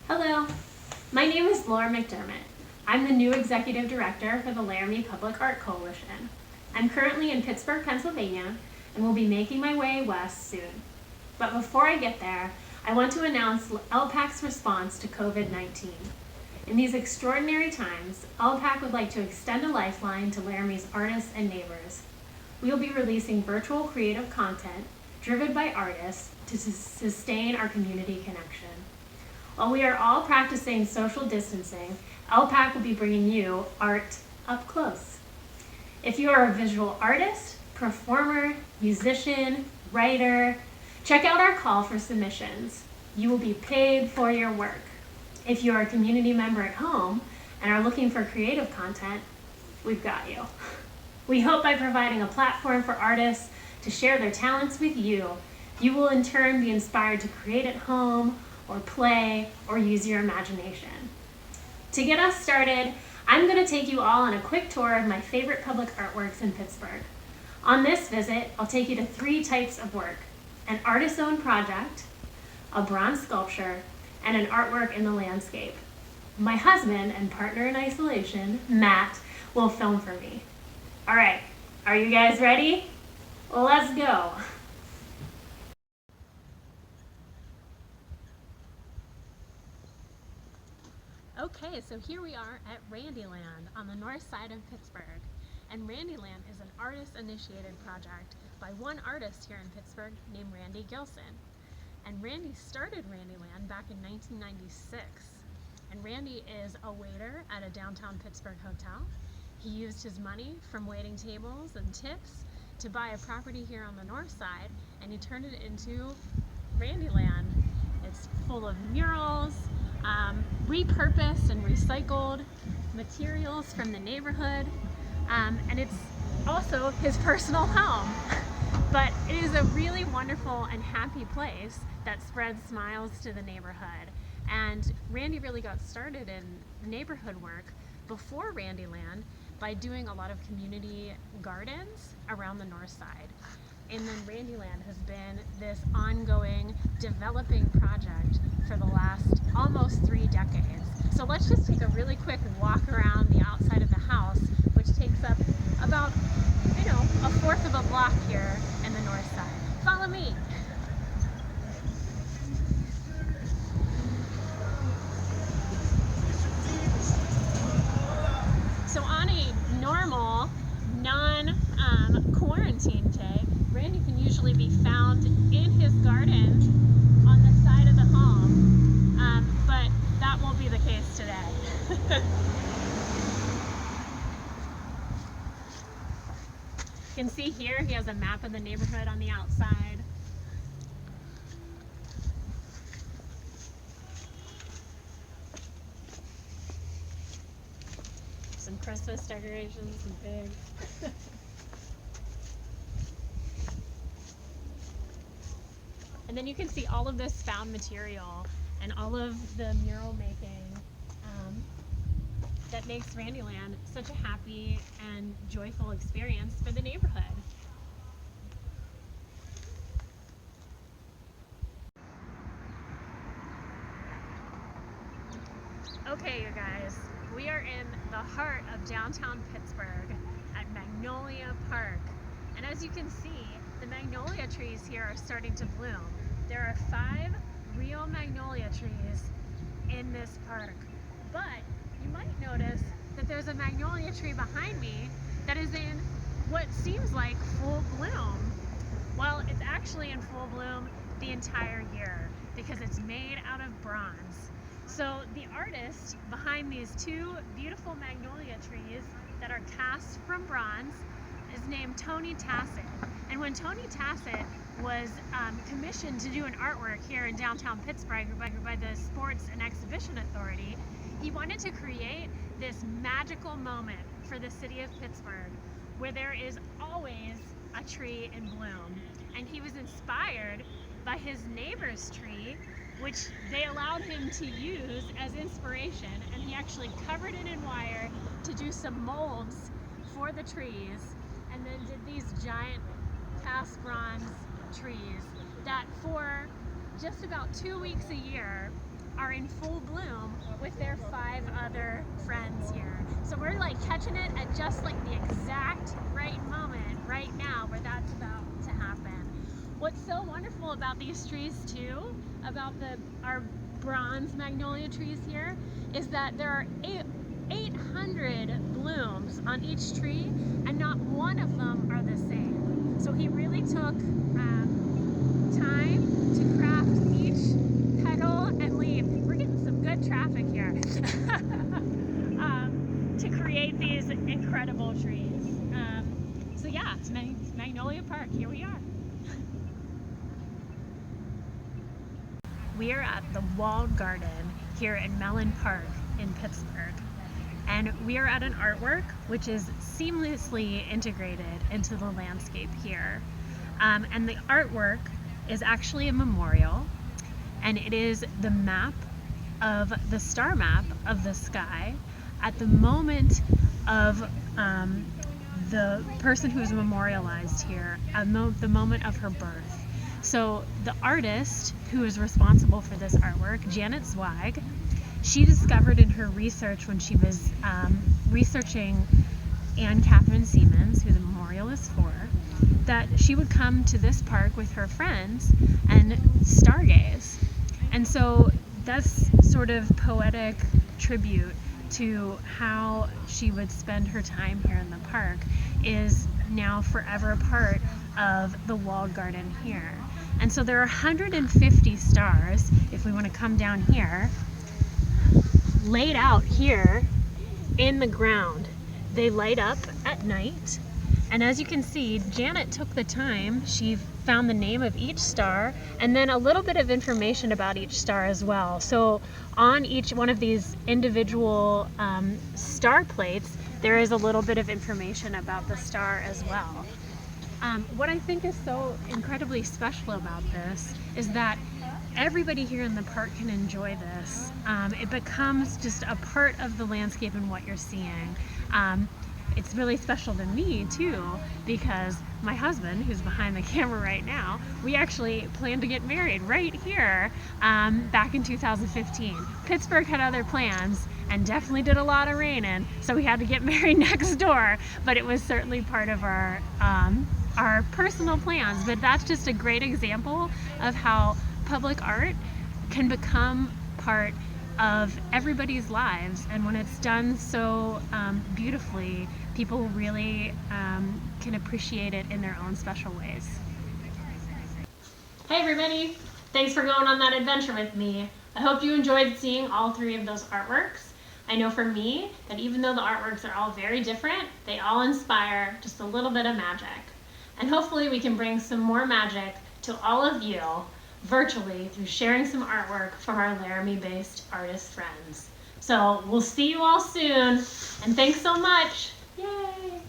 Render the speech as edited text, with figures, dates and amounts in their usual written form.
Hello, my name is Laura McDermott. I'm the new Executive Director for the Laramie Public Art Coalition. I'm currently in Pittsburgh, Pennsylvania, and will be making my way west soon. But before I get there, I want to announce LPAC's response to COVID-19. In these extraordinary times, LPAC would like to extend a lifeline to Laramie's artists and neighbors. We will be releasing virtual creative content driven by artists to sustain our community connection. While we are all practicing social distancing, LPAC will be bringing you art up close. If you are a visual artist, performer, musician, writer, check out our call for submissions. You will be paid for your work. If you are a community member at home and are looking for creative content, we've got you. We hope by providing a platform for artists to share their talents with you, you will in turn be inspired to create at home, or play, or use your imagination. To get us started, I'm going to take you all on a quick tour of my favorite public artworks in Pittsburgh. On this visit, I'll take you to 3 types of work: an artist-owned project, a bronze sculpture, and an artwork in the landscape. My husband and partner in isolation, Matt, will film for me. All right, are you guys ready? Let's go. Okay, so here we are at Randyland on the north side of Pittsburgh. And Randyland is an artist-initiated project by one artist here in Pittsburgh named Randy Gilson. And Randy started Randyland back in 1996. And Randy is a waiter at a downtown Pittsburgh hotel. He used his money from waiting tables and tips to buy a property here on the north side, and he turned it into Randyland. It's full of murals, repurposed and recycled materials from the neighborhood, and it's also his personal home. But it is a really wonderful and happy place that spreads smiles to the neighborhood. And Randy really got started in neighborhood work before Randyland by doing a lot of community gardens around the north side. And then Randyland has been this ongoing, developing project for the last almost 3 decades. So let's just take a really quick walk around the outside of the house, which takes up about, a fourth of a block here in the north side. Follow me. So on a normal, non-quarantine day, Randy can usually be found in his garden on the side of the home, but that won't be the case today. You can see here he has a map of the neighborhood on the outside. Some Christmas decorations, some big. And then you can see all of this found material and all of the mural making that makes Randyland such a happy and joyful experience for the neighborhood. Okay, you guys, we are in the heart of downtown Pittsburgh at Magnolia Park. And as you can see, the magnolia trees here are starting to bloom. There are 5 real magnolia trees in this park. But you might notice that there's a magnolia tree behind me that is in what seems like full bloom. Well, it's actually in full bloom the entire year because it's made out of bronze. So the artist behind these 2 beautiful magnolia trees that are cast from bronze is named Tony Tassett. And when Tony Tassett was commissioned to do an artwork here in downtown Pittsburgh by the Sports and Exhibition Authority, he wanted to create this magical moment for the city of Pittsburgh where there is always a tree in bloom. And he was inspired by his neighbor's tree, which they allowed him to use as inspiration, and he actually covered it in wire to do some molds for the trees, and then did these giant cast bronze trees that for just about 2 weeks a year are in in full bloom with their 5 other friends here. So we're like catching it at just like the exact right moment right now where that's about to happen. What's so wonderful about these trees too, about our bronze magnolia trees here, is that there are 800 blooms on each tree, and not one of them are the same. So he really took time to craft each petal and leaf. We're getting some good traffic here. To create these incredible trees. So yeah, it's Magnolia Park. Here we are. We are at the walled garden here in Mellon Park in Pittsburgh. And we are at an artwork which is seamlessly integrated into the landscape here. And the artwork is actually a memorial, and it is the map of the star map of the sky at the moment of the person who is memorialized here, the moment of her birth. So the artist who is responsible for this artwork, Janet Zweig, she discovered in her research when she was researching Anne Catherine Siemens, who the memorial is for, that she would come to this park with her friends and stargaze. And so this sort of poetic tribute to how she would spend her time here in the park is now forever a part of the walled garden here. And so there are 150 stars, if we want to come down here, laid out here in the ground. They light up at night, and as you can see, Janet took the time. She found the name of each star and then a little bit of information about each star as well. So on each one of these individual star plates, there is a little bit of information about the star as well. What I think is so incredibly special about this is that everybody here in the park can enjoy this. It becomes just a part of the landscape and what you're seeing. It's really special to me too, because my husband, who's behind the camera right now, we actually planned to get married right here back in 2015. Pittsburgh had other plans and definitely did a lot of raining, so we had to get married next door, but it was certainly part of our personal plans. But that's just a great example of how public art can become part of everybody's lives, and when it's done so beautifully, people really can appreciate it in their own special ways. Hey everybody, thanks for going on that adventure with me. I hope you enjoyed seeing all 3 of those artworks. I know for me that even though the artworks are all very different, they all inspire just a little bit of magic. And hopefully we can bring some more magic to all of you virtually through sharing some artwork from our Laramie-based artist friends. So we'll see you all soon, and thanks so much. Yay!